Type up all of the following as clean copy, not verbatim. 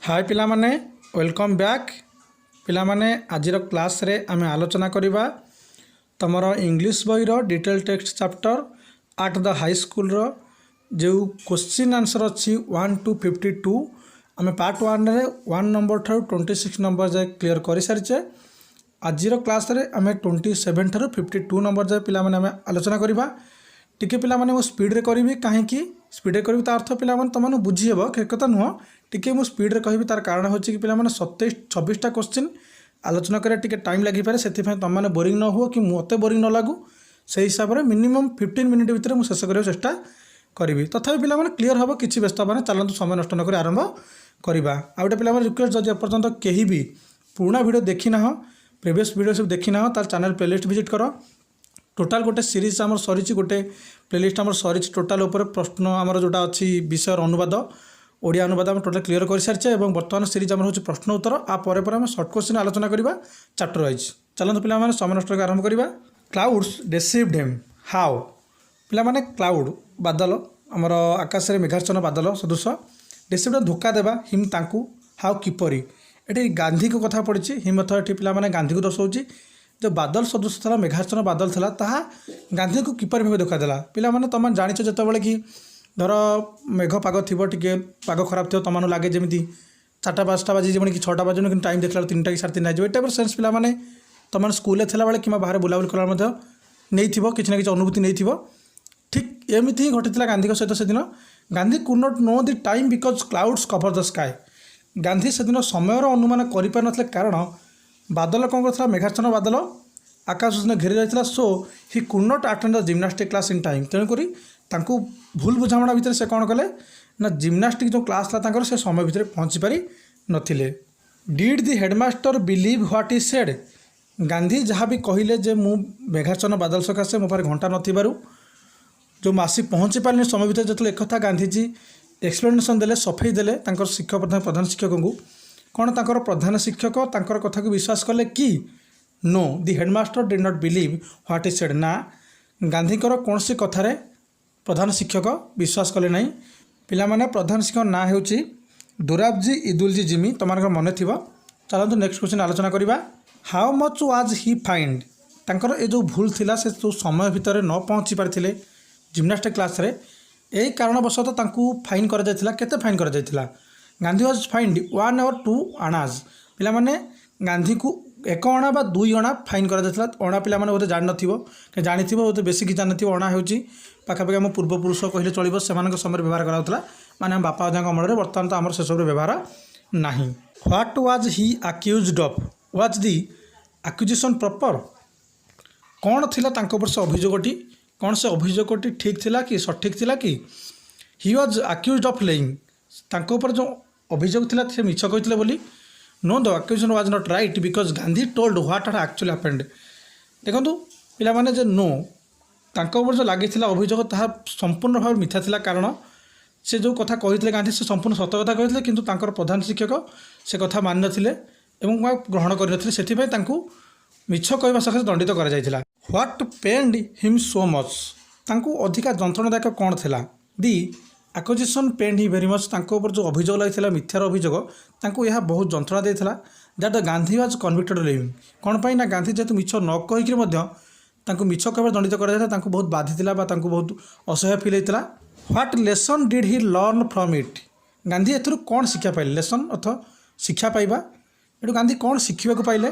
हाय पिला माने welcome back पिला माने आजिर क्लास रे आमे आलोचना करिबा तमरो इंग्लिश बही रो detail text chapter eight the high school रो जो क्वेश्चन आंसर अच्छी 1 to 52 आमे पार्ट 1 रे 1 नंबर ठारू 26 नंबर जाए क्लियर करि सारिचे। आजिर क्लास रे आमे 27 ठारू 52 नंबर जाए पिला माने आमे आलोचना करिबा। टिके पिला माने मो स्पीड रे करिवि काहेकि स्पीड रे करिवि ता अर्थ पिला माने तमनु बुझी हेबो कथा नुह टिके मो स्पीड रे कहिबि तार कारण होछि कि पिला माने 27-26टा क्वेश्चन आलोचना करे टिके टाइम लागि पारे सेति पय तम माने बोरिंग न हो कि मते बोरिंग न लागू से हिसाब रे मिनिमम 15 मिनिट भितर मु शेष करियो चेष्टा करिवि। तथापि पिला माने क्लियर हबो किछि व्यस्त माने चलंतु समय नष्ट न करि आरंभ करिबा। आ गोटे पिला माने रिक्वेस्ट जदि एपर्यंत केही भी पुराना वीडियो देखि ना हो प्रीवियस वीडियो सब देखि ना हो तार चैनल प्लेलिस्ट विजिट करो। टोटाल गोटे सीरीज आमर सरी गोटे प्लेलिस्ट आमर सरी टोटाल उपर प्रश्न आमर जोटा अच्छी विषय अनुवाद ओडिया अनुवाद आम टोटाल क्लियर कर सारी और बर्तमान सीरीज आमर हूँ प्रश्न उत्तर आ आम सर्ट क्वेश्चन आलोचना करवा चैप्टर वाइज। चलते पे समय नष्ट आरंभ करवा। क्लाउड्स डिसीव्ड हिम हाउ पिला माने क्लाउड बादल आमर आकाश में मेघाच्छन्न बादल सदृश डिसीव्ड धोखा देवा हिम तांकू हाउ किपरि ये गांधी को कथा पड़ी हिम ये पिला माने गांधी को दर्शाऊँ जो बादल सदृश था मेघाच्छन्न बादल था ताहा गांधी को किपर भाव धोखा देला। पिला माने तुम जानिଛ जेतेबेले कि धर मेघ पाग थी टे पाग खराब थो तुम लगे जमी 4-5टा बाजी जमी कि 6टा बाजी कि टाइम देखला 3टा कि 3:30 ये टाइप सेन्स पिला माने तुम स्कूल थला बेले कि बाहर बुलाबुली कला नहीं किसी ना कि अनुभूति नहीं ठीक एमती ही घटी गांधी सहित से दिन Gandhi could not know the time because clouds cover the sky Gandhi से दिन समय अनुमान कर कारण बादल कौन कर मेघाच्छन्न बादल आकाश घेरी रही so he could not attend the gymnastic class in time तेणुक भूल बुझाणा भितर से कौन कले ना जिम्नास्टिक जो क्लास था से समय भितर पहुँची पारि नथिले। Did the headmaster believe what is said Gandhi जहाँ भी कहले जे मु मेघाच्छन्न बादल सकाशे मो पारे घंटा नथिबारु जो मासी पहुँची पारे समय भितर जो एक गांधीजी एक्सप्लेनेसन देले सफेई देले शिक्षक प्रधान शिक्षक को कौन तांकर प्रधान शिक्षक तांकर कथा को विश्वास कले कि no the headmaster did not believe what is said ना गांधी कौन सी कथार प्रधान शिक्षक विश्वास कले नहीं। पिला माने प्रधान शिक्षक ना होची दुराबजी इदुलजी जिमी तुम मन थी। चलते नेक्स्ट क्वेश्चन आलोचना करवा। How much was he find तांकर ए जो भूल थिला से जो समय भितर न पहुँची पारे जिम्नास्टिक क्लास रे यही कारणवशतः तांकू फाइन कर जायतिला। केते फाइन कर जायतिला गांधी वाज फाइंड 1 or 2 आणाज पिला माने गांधी को 1 अणा बा 2 अणा फाइन कर जायतिला। अणा पिला माने बोधे जान नथिबो के जानिथिबो बोधे बेसी कि जानिथिबो अणा होची पाखापाखि आम पूर्वपुरुष कहले चलिबो सेमानक समय व्यवहार कराउतला माने हम बापा अजाक अमल रे वर्तमान तो आमर से सब व्यवहार नाही। What was he accused of was the accusation proper कौन थिला तांको पर से अभियोगटी कौन से अभियोगटी ठीक थिला कि सठिक थिला कि he was accused of lying तांको पर जो अभियोग थिला से मिछ कहितले बोली no the accusation was not right because Gandhi told what had actually happened. देखंतु पिला माने जे नो तांको पर जो लागि थिला अभियोग ताहा संपूर्ण भाव मिथ्या थिला कारण से जो कथा कहितले गांधी से संपूर्ण सत कथा कहितले किंतु तांकर प्रधान शिक्षक से कथा मान नथिले एवं ग्रहण कर नथिले सेति पय तांकू मिछ कहबा सकाशे दंडित करा जायतिला। व्हाट पेन्ड हिम सो मच तांकू अधिका जंत्रणादायक कौन थिला दी एक्विजिशन पेन ही वेरी मच तांको ऊपर जो अभियोग लगी मिथ्यार अभियोग तांको यह बहुत जंत्रणा देता that the Gandhi was convicted living कौन पाई ना गांधी जेतु मिछ न कहीकि मिछ कहवा दंडित कर बहुत बाधी बहुत असह्य फिल होता। What lesson did he learn from it Gandhi एथुरु कौन शिक्षा पाइले लेसन अर्थ शिक्षा पाइबा एटू गांधी कौन शिखा पाइले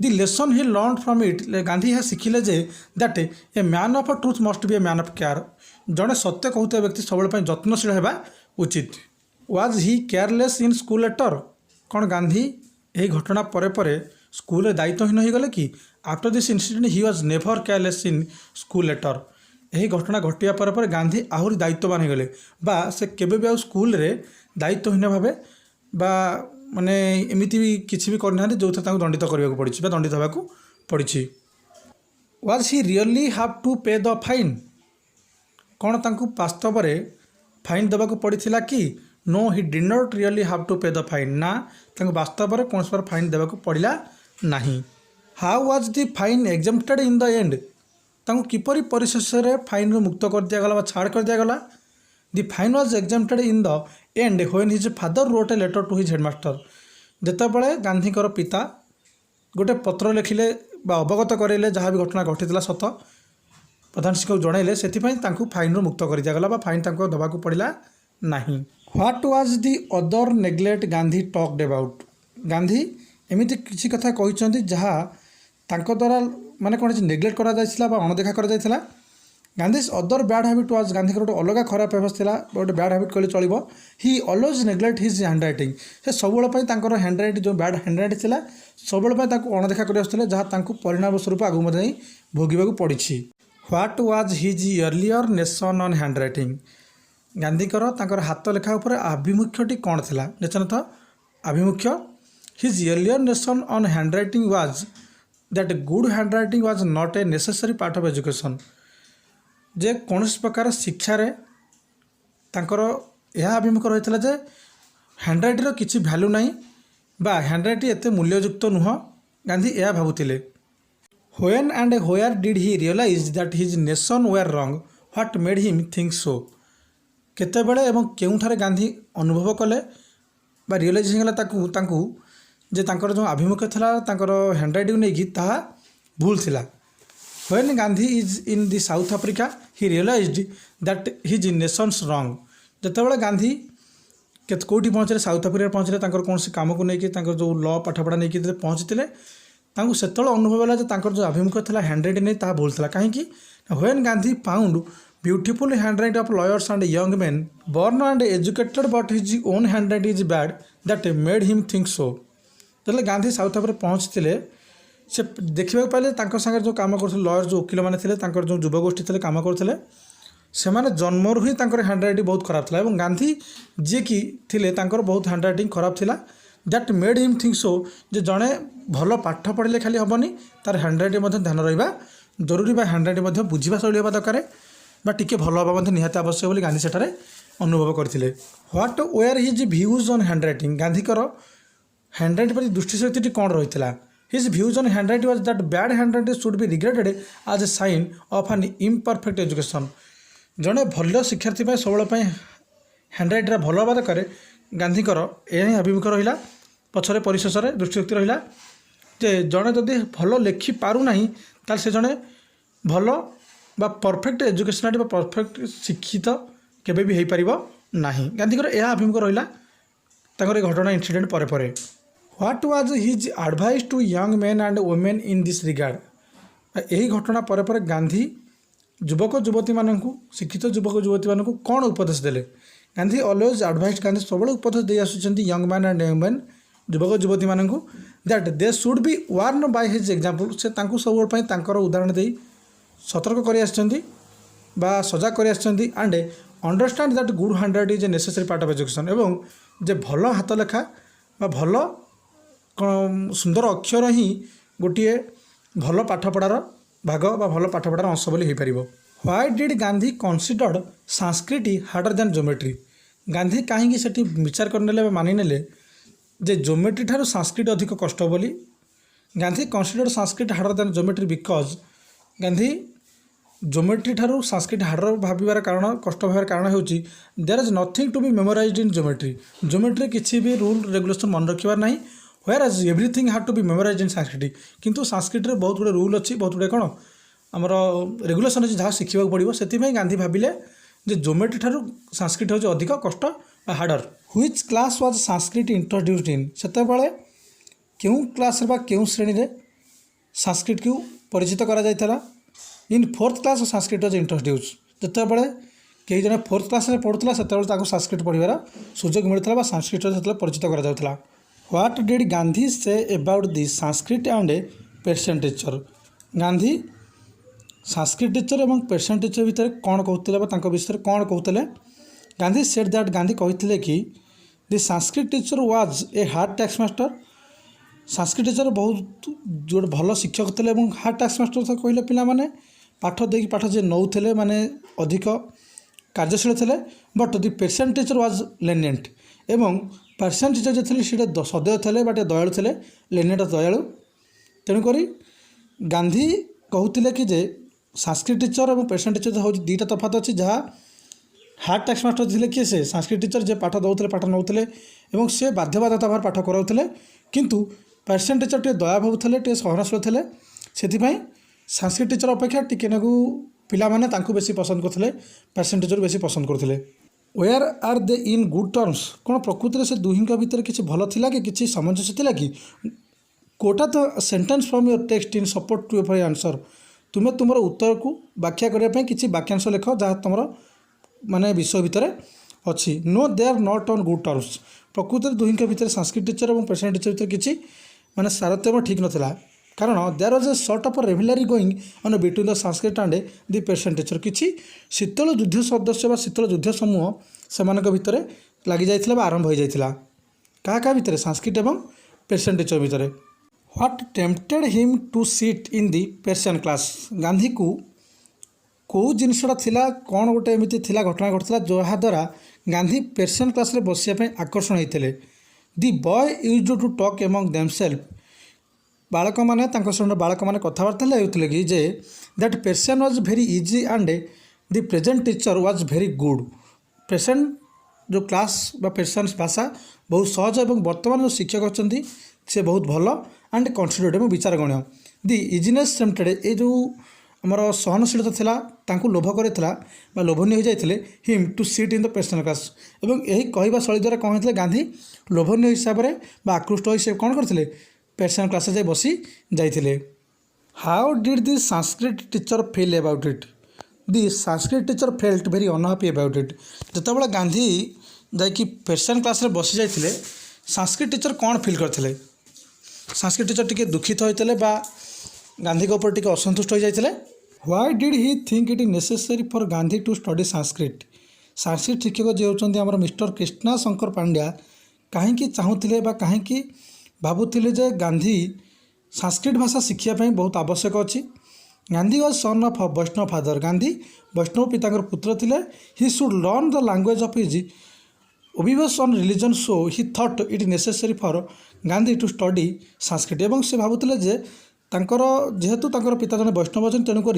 the lesson he learn from it Gandhi यह शिखिले जे that a man of truth must be a man of care जड़े सत्य कहते व्यक्ति सब यत्नशील होगा उचित। Was he careless in school later कौन गांधी यही घटना परे परे स्कूल दायित्वहीन हो गले कि after this incident he was never careless in school later यही घटना घटिया पर गांधी आहरी दायित्ववान हो गले बा से केबे भी स्कूल रे दायित्वहीन भाव बा माने एमिति भी किसी भी करना जो दंडित करने पड़ी दंडित होगा पड़ी। Was he really have to pay the fine कौन तांकू वास्तव में फाइन देवाक पड़ा कि no he did not really have to pay the fine ना वास्तव में कौन बार फाइन देवाक पड़ा ना। How was the fine exempted in the end किपरि परिशेष फाइन मुक्त कर दिगला छाड़ कर दिगला the fine was exempted in the end when his father wrote a letter to his headmaster. ଯେତେବେଳେ ଗାନ୍ଧୀଙ୍କର ପିତା गोटे पत्र लिखिले अवगत करेले जहाँ भी घटना घटी सत प्रधान शिक्षक जनइले से फाइन रू मुक्त कर दिगला फाइन दबाक पड़ा ना। What was the other neglect Gandhi talked about. Gandhi एमती किसी कथा कहते जहाँ द्वारा माने कौन नेग्लेक्ट करा अणदेखा कर Gandhi other bad habit was Gandhi गोटे अलग खराब अभ्यास था गोटे बैड हैबिट कहले चलो ही always neglect his hand writing. से सब हैंड रईटिंग जो बैड हैंड रईटिंग था सब अणदेखा कर जहाँ परिणाम स्वरूप आगू भोगवाक पड़ी। What was his earlier notion on hand writing. गांधीकर हाथ लेखा उपर आभिमुख्यटी कौन थी निश्चत आभिमुख्य his earlier notion on hand writing was that good hand writing was not a necessary part of education. जे कौन प्रकार शिक्षार यह अभिमुख रही है जे हैंड रईटिंग किसी भैल्यू ना बा हैंड रईटिंग एत मूल्ययुक्त नुह गांधी यह भावुले। When and where did he realise that his nation were wrong what made him think so. केतेबेले एवं केउठारे गांधी अनुभव कले बा रियलाइजेशन ताकू जे तांकर जो आभिमुख्य था हैंड रईटिंग नहीं ताहा भूल थिला। When Gandhi is in the South Africa, he realized that his nation's wrong। जितेबाला Gandhi कौटी पहुँचे साउथ आफ्रिका पहुँचे कौन से कम को लेकिन जो लॉ पाठपढ़ा नहीं पहुँचते से अनुभव है जो आभिमुख्य था हैंड रईटिंग नहीं ताहा भूल था कहीं। When Gandhi found beautiful hand writing of lawyers and young main born and educated but his own hand writing is bad that made him think सो। जो गांधी साउथ आफ्रिका पहुँचते से देखा पाले सागर जो कम कर लॉयर जो वकिल मैंने जो युवगोष्ठी थे कम करते से जन्मरू ही हैंड रईटिंग बहुत खराब था और गांधी जी की थे बहुत हैंड रईटिंग खराब था that made him think so जे जड़े भल पाठ पढ़ले खाली हेनी तार हैंड रईटिंग ध्यान रहा जरूरी हैंड रईटिंग बुझा शैली हाँ दरकार टी भल हाँ निहत आवश्यक बोली गांधी सेठारे अनुभव करते। What were his views on hand writing. गांधीकर हैंड रईटिंग प्रति दृष्टिशक्ति कौन रही है। His views on handwriting was that bad handwriting should be regarded as a sign of an imperfect education। जड़े भल शिक्षार्थी सब हैंड रईटिंग भल हाँ दरकार गांधीकर यह अभिमुख रहा पछरे परिशेष दृष्टिशक्ति रहा जे जड़े जदि भल लिखि पारना ताल से जड़े भल बा परफेक्ट एजुकेशनाली परफेक्ट शिक्षित केबे भी हो पार ना। गांधीकर यह अभिमुख रहा घटना इनसीडेंट पर पर। What was his advice to young men and women in this regard। यही घटना पर पर गांधी युवक युवती मानू शिक्षित युवक युवती मानू कौन उपदेश देले। गांधी ऑलवेज एडवाइस गांधी सब उपदेश दे आसुचंती young man and young man युवक युवती मानू that they should be warned by his example. से सब उदाहरण दे सतर्क कर सजग कर and understand that good hand writing is a necessary part of education. एवं जे भल हाथ लेखा भल सुंदर अक्षर ही गोटे भल पाठपढ़ार भाग भल पाठपढ़ार अंश बोली हो पार। Why did Gandhi considered Sanskrit harder than geometry. Gandhi कहीं से विचार करने मानिने जे ज्योमेट्री ठार संस्कृत अधिक कष्ट बोली। Gandhi considered Sanskrit harder than geometry because Gandhi geometry ठार संस्कृत हार्डर भावार कारण कष्ट भाव कारण हो there is nothing to be memorised in geometry. Geometry किसी भी रूल रेगुलेशन मन रखार ना whereas everything have to be memorised in Sanskrit. किंतु संस्कृत रे बहुत गुड़े रूल अच्छी बहुत गुड़े कौन आमर रेगुलेशन अच्छी जहाँ शिखा पड़ो से गांधी भाविले जे ज्योमेट्री ठार संस्कृत हूँ अधिक कष्ट harder. Which class was Sanskrit introduced in. सेते क्यों क्लास क्यों श्रेणी रे संस्कृत को परिचित करा जायथला। In fourth class Sanskrit was introduce. जितेबाला कई जन फोर्थ क्लास पढ़ुला से संस्कृत पढ़ार सुजोग मिलता संस्कृत से परिचित करा। What did Gandhi say about the Sanskrit and patient teacher. Gandhi Sanskrit teacher और पेशेंट टीचर भितर कौन कहते विषय कौन कहते। गांधी सेड दैट गांधी कहते कि the Sanskrit teacher was a hard टैक्स मास्टर। संस्कृत टीचर बहुत जो भल शिक्षक थे हार्ड टैक्स मास्टर तो कहले पिला माने पाठ देकी पाठ जे नौले माने अधिक कार्यशील थे but the Persian teacher was lenient. एवं पेशेंट टीचर जो थे सदैव थे बाटे दयालु थे लेनिएंट दयालु। तेणुक गांधी कहते कि जे संस्कृत टीचर और पेशेंट टीचर हूँ दुईटा तफात अच्छी जहाँ हार्ड टैक्स मास्टर थे किए से संस्कृत टीचर जे पाठ दौले पाठ नौले और से बाध्यबाध्यता भाव पाठ कराऊले किंतु पर्सन टीचर टे दया भावुले टे सहनशील थे से संस्कृत टीचर अपेक्षा टिके नाकू पिला माने तांकू बेसी पसंद करते पर्सन टीचर बेसी पसंद करते where are they in good terms कौन प्रकृति से दुही भितर किसी भल थिला कि किसी सामंजस्य थिला कि quote the sentence from your text in support to your answer तुम्हें तुम उत्तर को व्याख्या करने किसी वाक्यांश लेख जहाँ तुम माने विषय भितर अच्छी no they are not on good terms प्रकृति दुही भितर संस्कृत टीचर और पर्सन टीचर भितर किसी माने सारतम्य ठीक नाला कारण there was a sort of rivalry going on between the Sanskrit and the Persian teacher किसी शीतल युद्ध सदस्य शीतल युद्ध समूह से भितर लगी जाइथिला आरंभ हो जाइथिला क्या भितर संस्कृत एवं पर्सन टीचर भितर what tempted him to sit in the Persian class Gandhi को कौ जिनसा थिला कौन गोटे एमती थिला घटना घटला जहाद्वारा गांधी पर्सन क्लास रे बसिया आकर्षण होते the boy used to talk among themselves बालक मैंने बालक मैंने कथबार्ता होते कि जे that Persian was very easy and the Persian teacher was very good Persian जो क्लास बा पर्सन भाषा बहुत सहज और वर्तमान जो शिक्षक अच्छा से बहुत भल एंड कन्सिडरेट और विचार गण्य दि इजिनेस टेम्पटेड ये जो आमर सहनशीलता थिला तांकू लोभ करता लोभनीय हो जाते him to sit in the personal class और यही कहवा शैली द्वारा कौन होते गांधी लोभनीय हिसाब से आकृष्ट हो कौन करते पर्सनल क्लास जाए बसी जाइए how did the Sanskrit teacher feel about it the Sanskrit teacher felt very unhappy about it जिते गांधी जाकि पर्सन क्लास रे बसी जाइए संस्कृत टीचर कौन फील करते संस्कृत टीचर टी दुखित होते गांधी के ऊपर टी असंतुष्ट हो जाते why did he think it is necessary for Gandhi to study Sanskrit Sanskrit शिक्षक जी होती आम मिस्टर कृष्णा शंकर पांड्या कहीं चाहूले कहीं भावुले जे गांधी संस्कृत भाषा शिक्षापी बहुत आवश्यक अच्छी Gandhi was son of Vaishnav father Gandhi Vaishnav पिता पुत्र थे he should learn the language of his obvious on religion so he thought it necessary for Gandhi to study Sanskrit एवं से भावुले जे तांकर जेहेतु तांकर पिता जन वैष्णव अच्छे तेणुक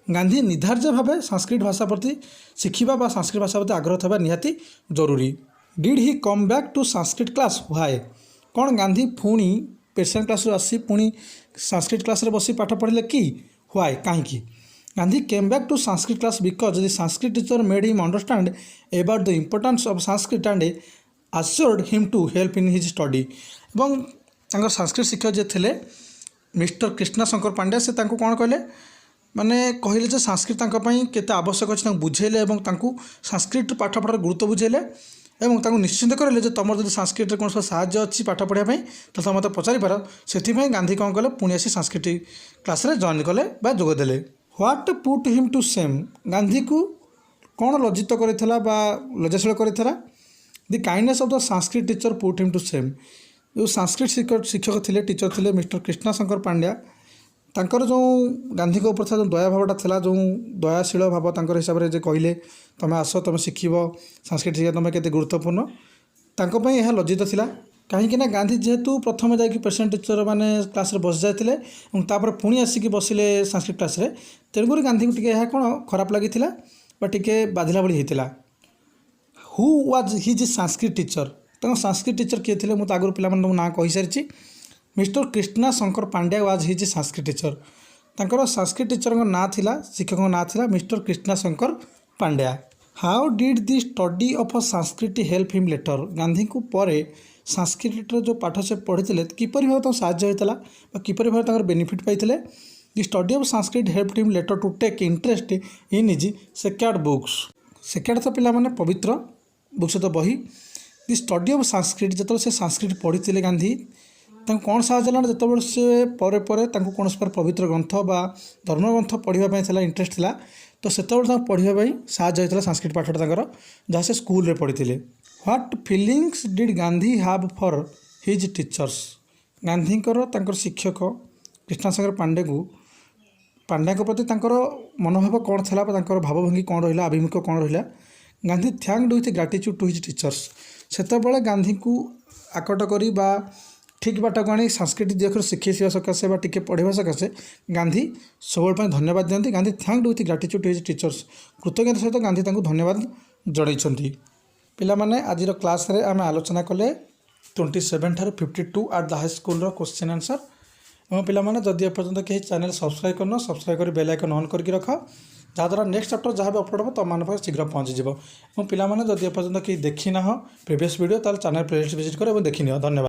गांधी निर्धार्य भाव संस्कृत भाषा प्रति शिखा संस्कृत भाषा प्रति आग्रह था निहाती जरूरी did he come back to Sanskrit class why कौन गांधी पुणी पर्सन क्लास आसी पुणी संस्कृत क्लास रे बसी पाठ पढ़ले कि व्हाई कहीं Gandhi came back to Sanskrit class because the Sanskrit teacher made him understand about the importance of Sanskrit and assured him to help in his study और संस्कृत शिक्षक जे थे मिस्टर कृष्णा शंकर पांड्या से तांको कौन कहले माने कहले जे संस्कृत केते आवश्यक अच्छे बुझेले और संस्कृत पाठ पढ़ार गुरुत्व बुझेले और निश्चिंत करें जे तुम जो संस्कृत कौन साहाय्य अच्छी पाठ पढ़ाई तो तुम मत पचारि पार से गांधी कौन कले पुणी आसी संस्कृत क्लास रे जॉइन कले जोगदेले what put him to shame Gandhi को कौन लज्जित करथिला लज्जाशील करथिला the kindness of the Sanskrit teacher put him to shame जो संस्कृत शिक्षक थे टीचर थे मिस्टर कृष्णा शंकर पांड्या तांकर जो गांधी के ऊपर था जो दया भावटा था जो दयाशील भाव तांकर हिसाब से कहले तुम आस तुम शिख संस्कृत शिक्षा तुम के गुरुत्वपूर्ण तांको यह लज्जित थिला कहीं गांधी जेहेतु प्रथम जाकि पर्सन टीचर मैंने क्लास रे बस जाते और पुणी आसिक बसिले संस्कृत क्लास रे तेणुक गांधी को टे कौन खराब लगी टे बाधिला भली होता who was his Sanskrit teacher Sanskrit teacher किए थे मुझे आगुरी पिला ना कही सारी mister Krishna Shankar Pandya was his Sanskrit teacher तांकर संस्कृत टीचर ना थिला शिक्षक ना थिला mister Krishna Shankar Pandya how did the study of a Sanskrit help him later Gandhi को परे संस्कृत जो पाठ से पढ़ी किपर भाव साहय होता किपर भाव बेनिफिट पाई the study of Sanskrit help him later to take interest in his sacred books sacred तो पिला माने पवित्र बुक्स तो बही दि स्टडी ऑफ संस्कृत जो से संस्कृत पढ़ी गांधी कौन साहय जो से पर कौन पवित्र ग्रंथ बा धर्मग्रंथ पढ़ाई इंटरेस्ट था तो से पढ़ाई साहय होता संस्कृत पाठटा जहाँ से स्कूल पढ़ी what feelings did Gandhi have for his teachers Gandhi शिक्षक कृष्णाशंकर पांड्या प्रति मनोभाव कौन था भावभंगी कौन रहा आभिमुख्य कौन रहा Gandhi thanked with gratitude to his teachers सेतबेले गांधी को आकट करी बा ठीक बाट को आनी संस्कृत दिखर शिखे सकाशे टी पढ़ा सकाशे गांधी सब धन्यवाद दिखती Gandhi thanked with gratitude to his teachers कृतज्ञता सहित गांधी धन्यवाद जड़ाई पिलामाने आजिर क्लास रे आम आलोचना कले 27 ठार 52 eight the high school question answer और पिलामाने जदि एपर्यंत कहीं चैनल सब्सक्राइब करना सब्सक्राइब कर बेल आइकन ऑन करके रख जहाँद्वारा नेक्स्ट चैप्टर जहाँ भी अपलोड हो तुम मान शीघ्र पहुँचीज और पिलामाने जदि एपर्यंत कहीं देखी ना प्रीवियस वीडियो ताल चैनल प्लेलिस्ट विजिट कर देखी नि धन्यवाद।